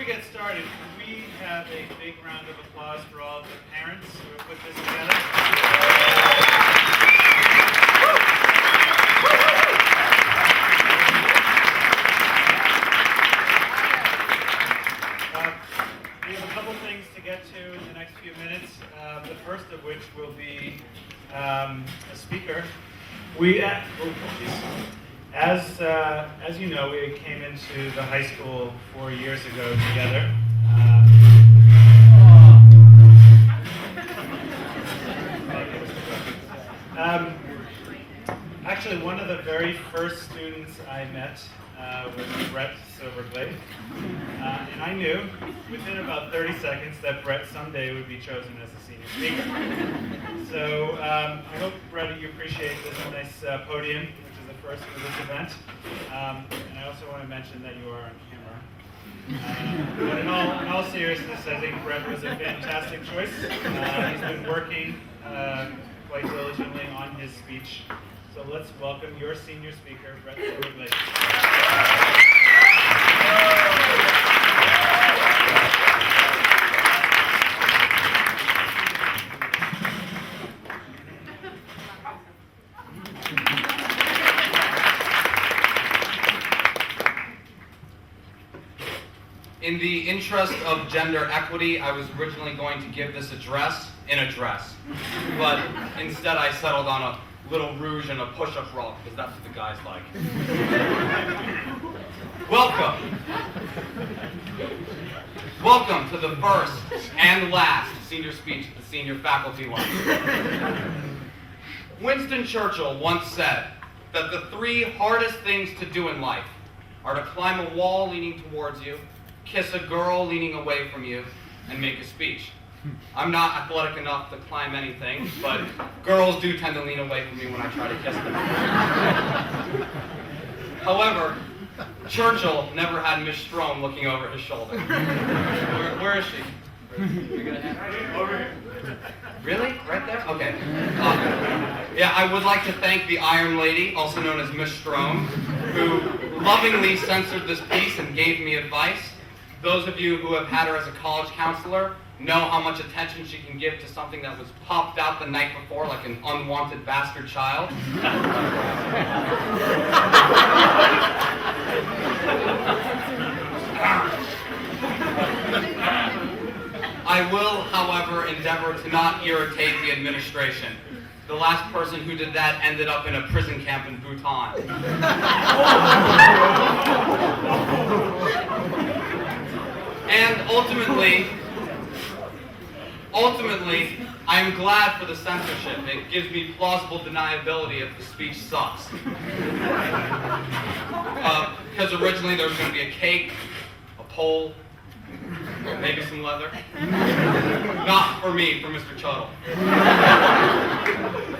get started, can we have a big round of applause for all the parents who have put this together? We have a couple things to get to in the next few minutes. The first of which will be a speaker. As you know, we came into the high school 4 years ago together. Actually, one of the very first students I met was Bret and I knew within about 30 seconds that Bret someday would be chosen as a senior speaker. So I hope, Bret, you appreciate this nice podium, which is the first for this event. And I also want to mention that you are on camera. But in all seriousness, I think Bret was a fantastic choice. He's been working quite diligently on his speech. So let's welcome your senior speaker, Bret. In the interest of gender equity, I was originally going to give this address in a dress. But instead I settled on a little rouge and a push-up bra, because that's what the guys like. Welcome. Welcome to the first and last senior speech at the senior faculty lunch. Winston Churchill once said that the 3 hardest things to do in life are to climb a wall leaning towards you, kiss a girl leaning away from you, and make a speech. I'm not athletic enough to climb anything, but girls do tend to lean away from me when I try to kiss them. However, Churchill never had Miss Strome looking over his shoulder. Where is she? You're gonna have over here. Really? Right there? Okay. Yeah, I would like to thank the Iron Lady, also known as Miss Strome, who lovingly censored this piece and gave me advice. Those of you who have had her as a college counselor know how much attention she can give to something that was popped out the night before like an unwanted bastard child. I will, however, endeavor to not irritate the administration. The last person who did that ended up in a prison camp in Bhutan. And ultimately, I am glad for the censorship. It gives me plausible deniability if the speech sucks. Because originally there was going to be a cake, a pole, maybe some leather. Not for me, for Mr. Chuttle.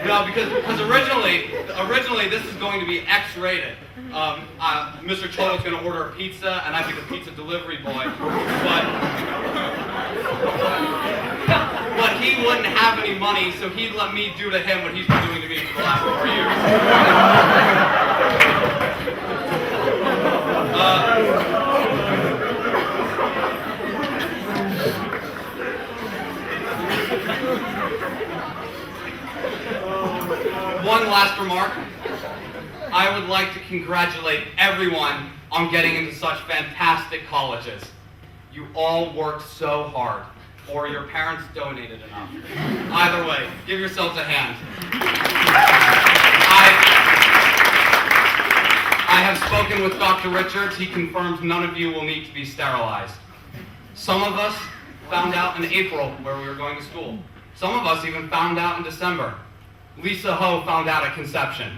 No, because originally this is going to be X-rated. Mr. Chuttle's going to order a pizza, and I'd be the pizza delivery boy. But he wouldn't have any money, so he'd let me do to him what he's been doing to me for the last 4 years. One last remark. I would like to congratulate everyone on getting into such fantastic colleges. You all worked so hard, or your parents donated enough. Either way, give yourselves a hand. I have spoken with Dr. Richards. He confirms none of you will need to be sterilized. Some of us found out in April where we were going to school. Some of us even found out in December. Lisa Ho found out at conception.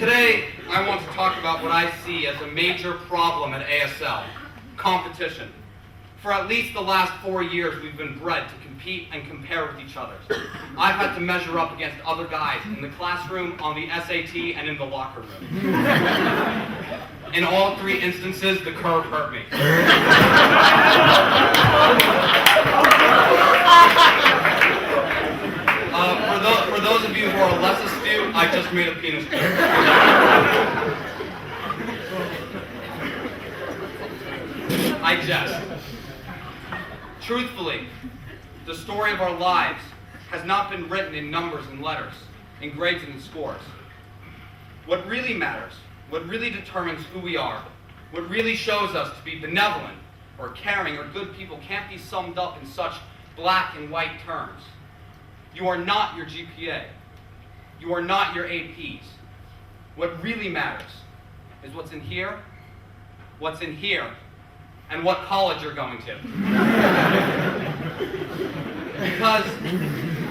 Today, I want to talk about what I see as a major problem at ASL, competition. For at least the last 4 years, we've been bred to compete and compare with each other. I've had to measure up against other guys in the classroom, on the SAT, and in the locker room. In all 3 instances, the curve hurt me. I just made a penis joke. I jest. Truthfully, the story of our lives has not been written in numbers and letters, in grades and in scores. What really matters, what really determines who we are, what really shows us to be benevolent or caring or good people can't be summed up in such black and white terms. You are not your GPA. You are not your APs. What really matters is what's in here, and what college you're going to.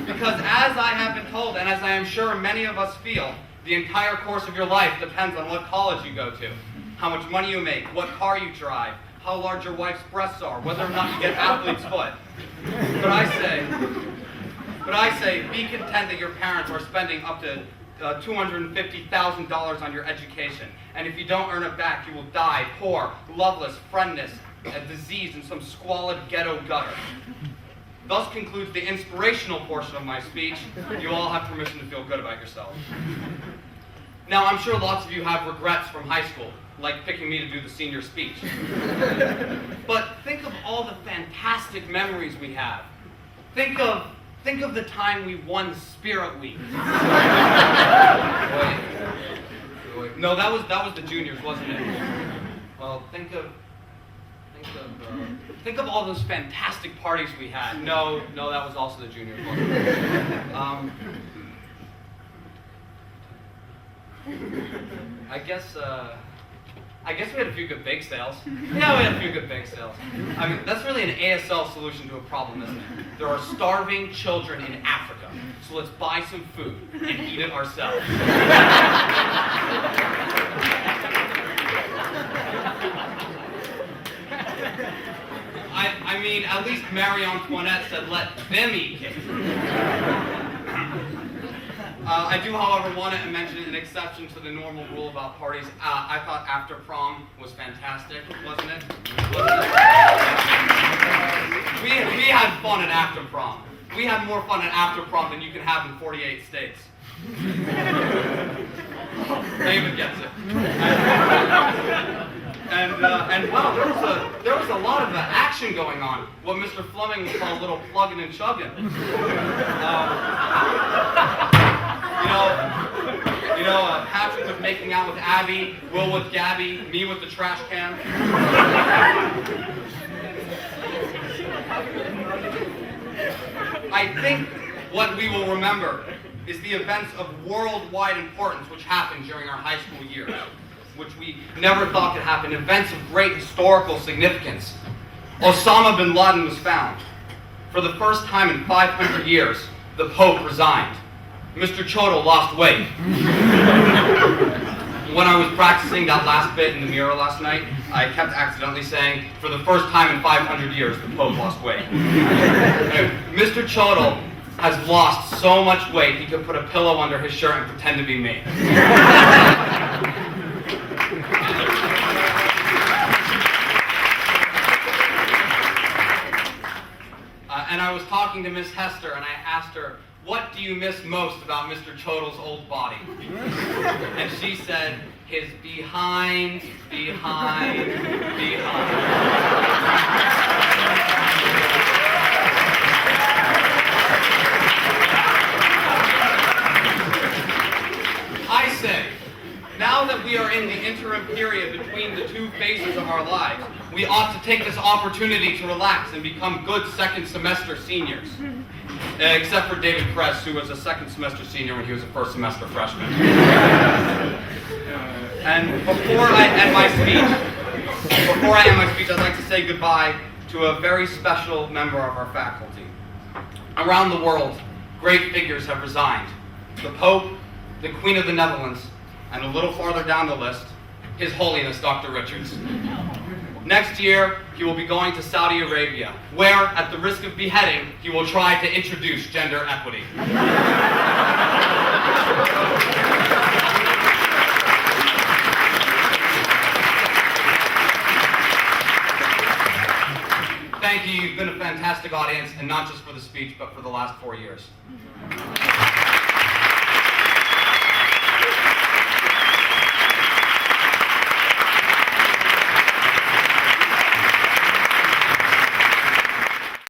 Because as I have been told, and as I am sure many of us feel, the entire course of your life depends on what college you go to, how much money you make, what car you drive, how large your wife's breasts are, whether or not you get athlete's foot. But I say, be content that your parents are spending up to $250,000 on your education. And if you don't earn it back, you will die poor, loveless, friendless, diseased in some squalid ghetto gutter. Thus concludes the inspirational portion of my speech. You all have permission to feel good about yourselves. Now, I'm sure lots of you have regrets from high school, like picking me to do the senior speech. But think of all the fantastic memories we have. Think of the time we won Spirit Week. Wait. No, that was the juniors, wasn't it? Well, think of all those fantastic parties we had. No, that was also the juniors. I guess we had a few good bake sales. Yeah, we had a few good bake sales. I mean, that's really an ASL solution to a problem, isn't it? There are starving children in Africa, so let's buy some food and eat it ourselves. I mean, at least Marie Antoinette said, let them eat cake. I do, however, want to mention an exception to the normal rule about parties. I thought after prom was fantastic, wasn't it? We had fun at after prom. We had more fun at after prom than you can have in 48 states. David gets it. And wow, there was a lot of action going on. What Mr. Fleming would call a little plugging and chugging. Patrick was making out with Abby, Will with Gabby, me with the trash can. I think what we will remember is the events of worldwide importance which happened during our high school years, which we never thought could happen, events of great historical significance. Osama bin Laden was found. For the first time in 500 years, the Pope resigned. Mr. Chodol lost weight. When I was practicing that last bit in the mirror last night, I kept accidentally saying, for the first time in 500 years, the Pope lost weight. Mr. Chodol has lost so much weight, he could put a pillow under his shirt and pretend to be me. And I was talking to Miss Hester, and I asked her, what do you miss most about Mr. Chodol's old body? And she said, his behind. I say, now that we are in the interim period between the two phases of our lives, we ought to take this opportunity to relax and become good second semester seniors. Except for David Kress, who was a second semester senior when he was a first semester freshman. And before I end my speech, I'd like to say goodbye to a very special member of our faculty. Around the world, great figures have resigned. The Pope, the Queen of the Netherlands, and a little farther down the list, His Holiness Dr. Richards. Next year, he will be going to Saudi Arabia, where, at the risk of beheading, he will try to introduce gender equity. Thank you. You've been a fantastic audience, and not just for the speech, but for the last 4 years.